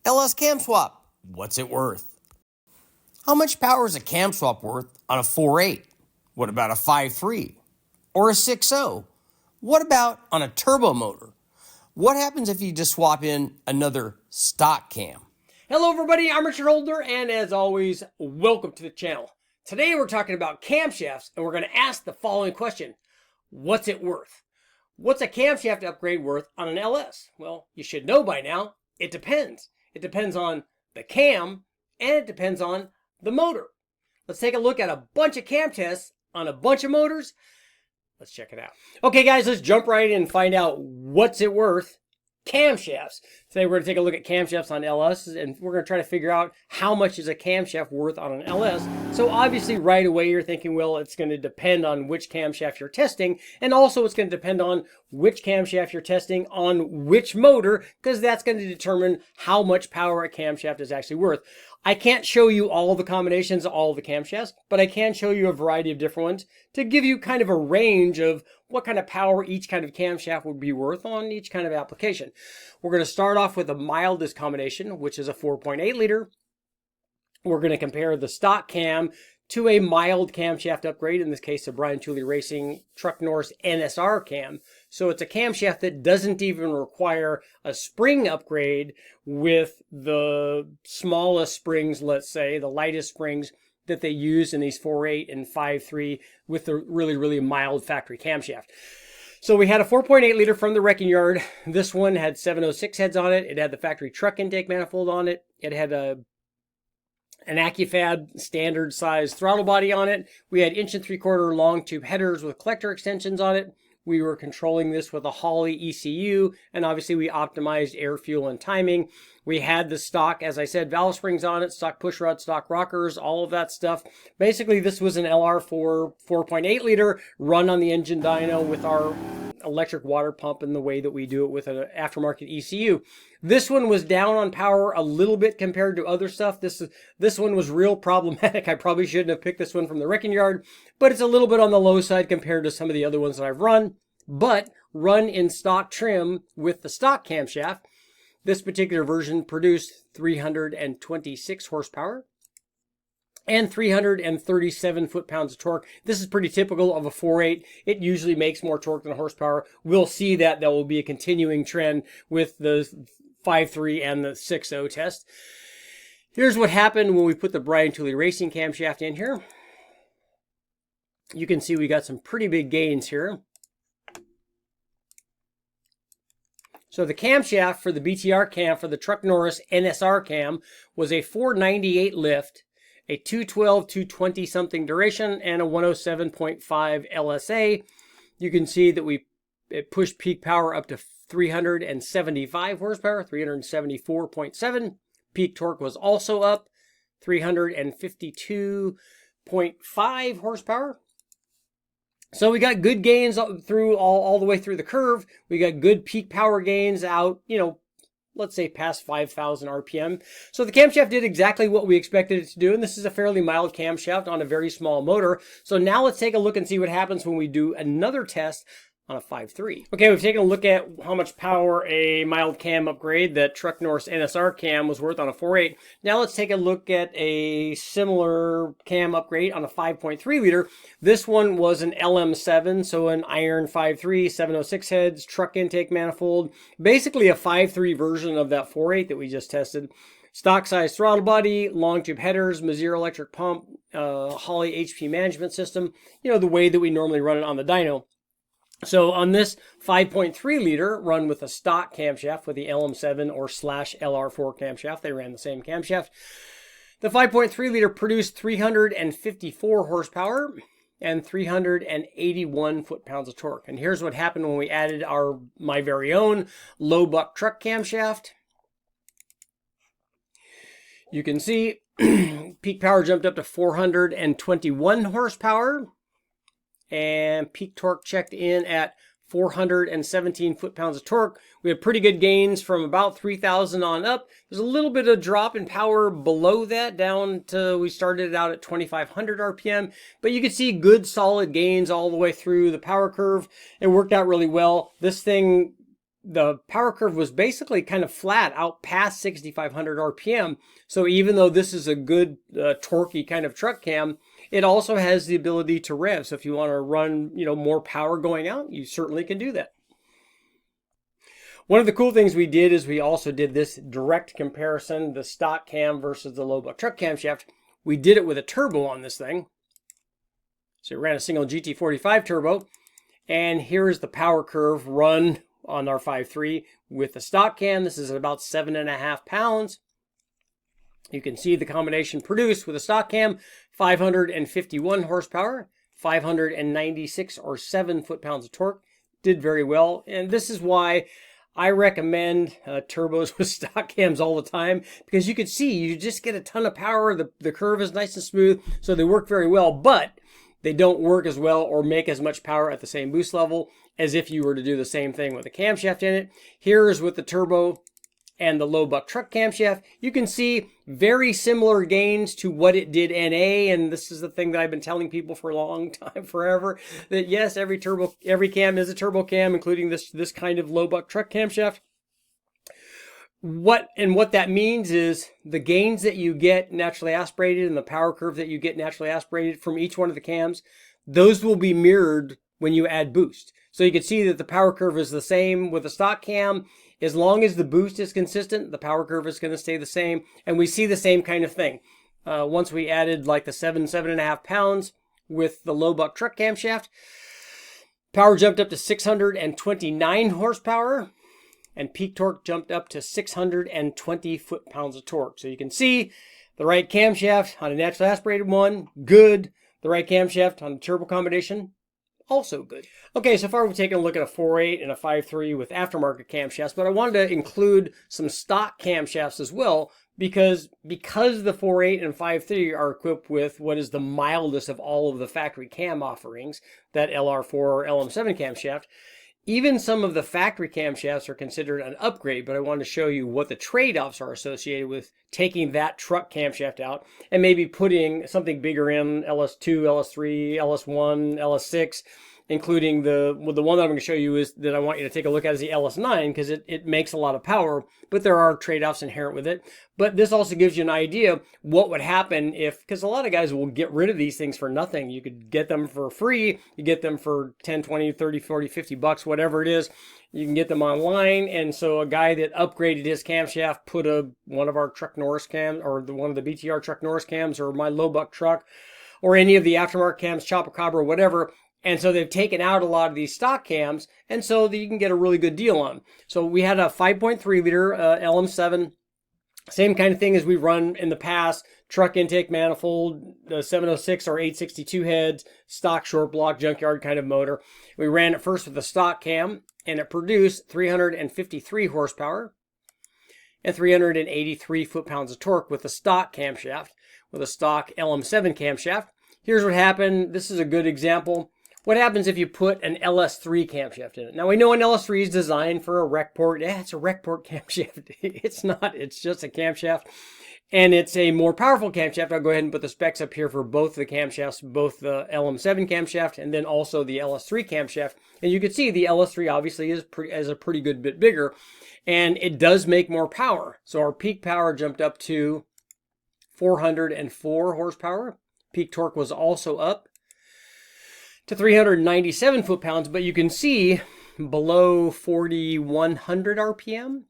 LS cam swap, what's it worth? How much power is a cam swap worth on a 4.8? What about a 5.3? Or a 6.0? What about on a turbo motor? What happens if you just swap in another stock cam? Hello everybody, I'm Richard Holder, and as always, welcome to the channel. Today we're talking about camshafts, and we're going to ask the following question. What's it worth? What's a camshaft upgrade worth on an LS? Well, you should know by now. It depends. It depends on the cam, and it depends on the motor. Let's take a look at a bunch of cam tests on a bunch of motors. Let's check it out. Okay guys, let's jump right in and find out what's it worth. Camshafts. Today we're going to take a look at camshafts on LS, and we're going to try to figure out how much is a camshaft worth on an LS. So obviously right away you're thinking, well, it's going to depend on which camshaft you're testing, and also it's going to depend on which camshaft you're testing on which motor, because that's going to determine how much power a camshaft is actually worth. I can't show you all the combinations of all the camshafts, but I can show you a variety of different ones to give you kind of a range of what kind of power each kind of camshaft would be worth on each kind of application. We're going to start off with the mildest combination, which is a 4.8 liter. We're going to compare the stock cam to a mild camshaft upgrade, in this case a Brian Tooley Racing Truck Norris NSR cam. So it's a camshaft that doesn't even require a spring upgrade with the smallest springs, let's say, the lightest springs that they use in these 4.8 and 5.3 with the really mild factory camshaft. So we had a 4.8 liter from the wrecking yard. This one had 706 heads on it. It had the factory truck intake manifold on it. It had an AccuFab standard size throttle body on it. We had 1 3/4 long tube headers with collector extensions on it. We were controlling this with a Holley ECU, and obviously we optimized air, fuel, and timing. We had the stock, as I said, valve springs on it, stock push rod, stock rockers, all of that stuff. Basically, this was an LR4 4.8 liter run on the engine dyno with our electric water pump in the way that we do it with an aftermarket ECU. This one was down on power a little bit compared to other stuff. This one was real problematic. I probably shouldn't have picked this one from the wrecking yard, but it's a little bit on the low side compared to some of the other ones that I've run. But run in stock trim with the stock camshaft, this particular version produced 326 horsepower and 337 foot-pounds of torque. This is pretty typical of a 4.8. It usually makes more torque than horsepower. We'll see that will be a continuing trend with the 5.3 and the 6.0 test. Here's what happened when we put the Brian Tooley Racing camshaft in here. You can see we got some pretty big gains here. So the camshaft for the BTR cam for the Truck Norris NSR cam was a 498 lift, a 212, 220 something duration, and a 107.5 LSA. You can see that it pushed peak power up to 375 horsepower, 374.7. Peak torque was also up, 352.5 horsepower. So we got good gains through all the way through the curve. We got good peak power gains out, let's say past 5,000 RPM. So the camshaft did exactly what we expected it to do, and this is a fairly mild camshaft on a very small motor. So now let's take a look and see what happens when we do another test on a 5.3. Okay, we've taken a look at how much power a mild cam upgrade that Truck Norris NSR cam was worth on a 4.8. Now let's take a look at a similar cam upgrade on a 5.3 liter. This one was an LM7, so an iron 5.3, 706 heads, truck intake manifold. Basically a 5.3 version of that 4.8 that we just tested. Stock size throttle body, long tube headers, Mazir electric pump, Holley HP management system, the way that we normally run it on the dyno. So on this 5.3 liter run with a stock camshaft with the LM7 or /LR4 camshaft, they ran the same camshaft. The 5.3 liter produced 354 horsepower and 381 foot-pounds of torque. And here's what happened when we added my very own low buck truck camshaft. You can see peak power jumped up to 421 horsepower. And peak torque checked in at 417 foot-pounds of torque. We had pretty good gains from about 3,000 on up. There's a little bit of drop in power below that, down to, we started it out at 2,500 RPM, but you can see good solid gains all the way through the power curve. It worked out really well. This thing the power curve was basically kind of flat out past 6,500 RPM. So even though this is a good torquey kind of truck cam, it also has the ability to rev. So if you want to run, more power going out, you certainly can do that. One of the cool things we did is we also did this direct comparison, the stock cam versus the low buck truck camshaft. We did it with a turbo on this thing. So we ran a single GT45 turbo, and here's the power curve run on our 5.3 with the stock cam. This is about 7.5 pounds. You can see the combination produced with a stock cam, 551 horsepower, 596 or 7 foot-pounds of torque. Did very well, and this is why I recommend turbos with stock cams all the time, because you can see you just get a ton of power. The curve is nice and smooth, so they work very well, but they don't work as well or make as much power at the same boost level as if you were to do the same thing with a camshaft in it. Here's with the turbo and the low buck truck camshaft. You can see very similar gains to what it did NA, and this is the thing that I've been telling people for a long time, forever, that yes, every cam is a turbo cam, including this kind of low buck truck camshaft. What that means is the gains that you get naturally aspirated and the power curve that you get naturally aspirated from each one of the cams, those will be mirrored when you add boost. So you can see that the power curve is the same with the stock cam. As long as the boost is consistent, the power curve is going to stay the same. And we see the same kind of thing. Once we added like the 7.5 pounds with the low buck truck camshaft, power jumped up to 629 horsepower. And peak torque jumped up to 620 foot-pounds of torque. So you can see the right camshaft on a naturally aspirated one, good. The right camshaft on the turbo combination, also good. Okay, so far we've taken a look at a 4.8 and a 5.3 with aftermarket camshafts, but I wanted to include some stock camshafts as well, because the 4.8 and 5.3 are equipped with what is the mildest of all of the factory cam offerings, that LR4 or LM7 camshaft. Even some of the factory camshafts are considered an upgrade, but I wanted to show you what the trade-offs are associated with taking that truck camshaft out and maybe putting something bigger in, LS2, LS3, LS1, LS6, including the one that I'm going to show you is that I want you to take a look at is the LS9, because it makes a lot of power, but there are trade-offs inherent with it. But this also gives you an idea what would happen if, because a lot of guys will get rid of these things for nothing. You could get them for free, you get them for 10, 20, 30, 40, 50 bucks, whatever it is. You can get them online, and so a guy that upgraded his camshaft put one of our truck NORRIS cams, or one of the BTR truck NORRIS cams, or my low buck truck, or any of the aftermarket cams, Chopper, whatever. And so they've taken out a lot of these stock cams, and so that you can get a really good deal on. So we had a 5.3 liter LM7, same kind of thing as we've run in the past, truck intake manifold, the 706 or 862 heads, stock short block, junkyard kind of motor. We ran it first with the stock cam, and it produced 353 horsepower and 383 foot-pounds of torque with the stock camshaft, with a stock LM7 camshaft. Here's what happened. This is a good example. What happens if you put an LS3 camshaft in it? Now, we know an LS3 is designed for a rec port. Yeah, it's a rec port camshaft. It's not. It's just a camshaft. And it's a more powerful camshaft. I'll go ahead and put the specs up here for both the camshafts, both the LM7 camshaft and then also the LS3 camshaft. And you can see the LS3 obviously is a pretty good bit bigger. And it does make more power. So our peak power jumped up to 404 horsepower. Peak torque was also up to 397 foot-pounds, but you can see below 4,100 RPM,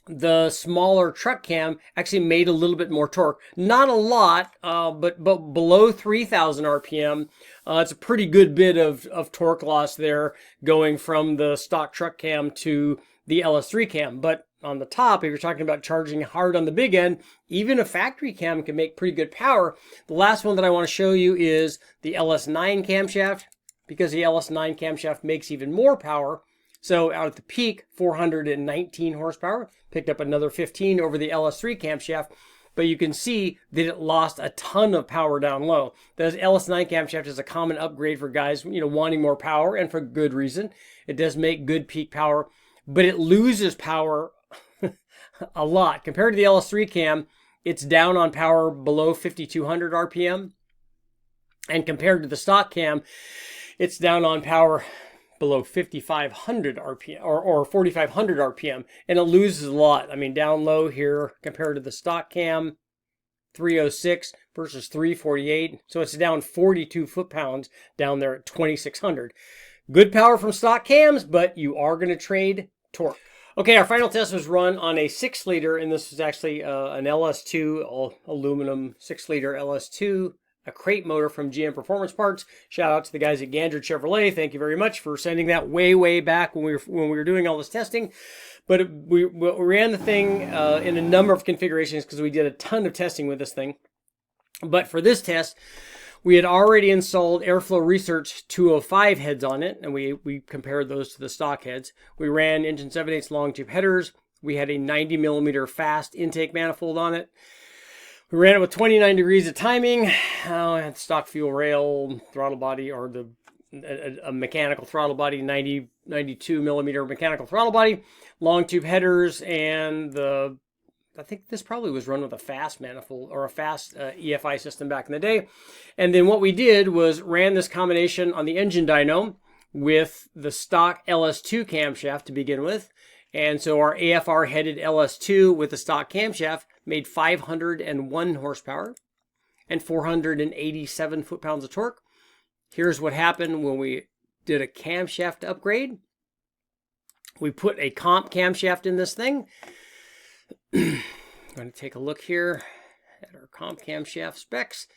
the smaller truck cam actually made a little bit more torque. Not a lot, but below 3,000 RPM, it's a pretty good bit of torque loss there going from the stock truck cam to the LS3 cam. But on the top, if you're talking about charging hard on the big end, even a factory cam can make pretty good power. The last one that I want to show you is the LS9 camshaft, because the LS9 camshaft makes even more power. So out at the peak, 419 horsepower, picked up another 15 over the LS3 camshaft, but you can see that it lost a ton of power down low. The LS9 camshaft is a common upgrade for guys, wanting more power, and for good reason. It does make good peak power, but it loses power a lot. Compared to the LS3 cam, it's down on power below 5,200 RPM. And compared to the stock cam, it's down on power below 5,500 RPM or 4,500 RPM, and it loses a lot. I mean, down low here compared to the stock cam, 306 versus 348. So it's down 42 foot-pounds down there at 2,600. Good power from stock cams, but you are going to trade torque. Okay, our final test was run on a 6-liter, and this was actually an LS2, aluminum 6-liter LS2, a crate motor from GM Performance Parts. Shout out to the guys at Gandred Chevrolet. Thank you very much for sending that way back when we were doing all this testing. But we ran the thing in a number of configurations because we did a ton of testing with this thing. But for this test, we had already installed Airflow Research 205 heads on it, and we compared those to the stock heads. We ran engine 7/8 long tube headers. We had a 90 millimeter fast intake manifold on it. We ran it with 29 degrees of timing. Had stock fuel rail, throttle body, or a mechanical throttle body, 92 millimeter mechanical throttle body, long tube headers, and I think this probably was run with a fast manifold or a fast EFI system back in the day. And then what we did was ran this combination on the engine dyno with the stock LS2 camshaft to begin with. And so our AFR headed LS2 with the stock camshaft made 501 horsepower and 487 foot-pounds of torque. Here's what happened when we did a camshaft upgrade. We put a comp camshaft in this thing. I'm going to take a look here at our comp camshaft specs.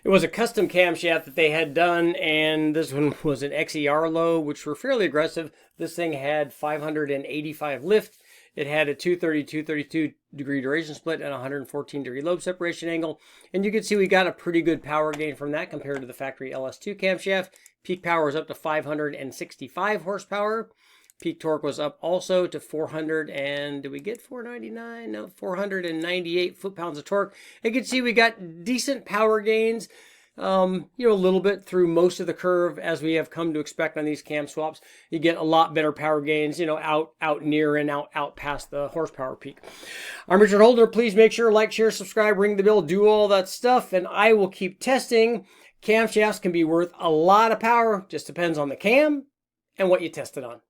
It was a custom camshaft that they had done, and this one was an XER low, which were fairly aggressive. This thing had 585 lift. It had a 230-232 degree duration split and 114 degree lobe separation angle. And you can see we got a pretty good power gain from that compared to the factory LS2 camshaft. Peak power was up to 565 horsepower. Peak torque was up also to 400 and did we get 499? No, 498 foot-pounds of torque. You can see we got decent power gains, a little bit through most of the curve as we have come to expect on these cam swaps. You get a lot better power gains, out near and out past the horsepower peak. I'm Richard Holder. Please make sure like, share, subscribe, ring the bell, do all that stuff, and I will keep testing. Camshafts can be worth a lot of power. Just depends on the cam and what you test it on.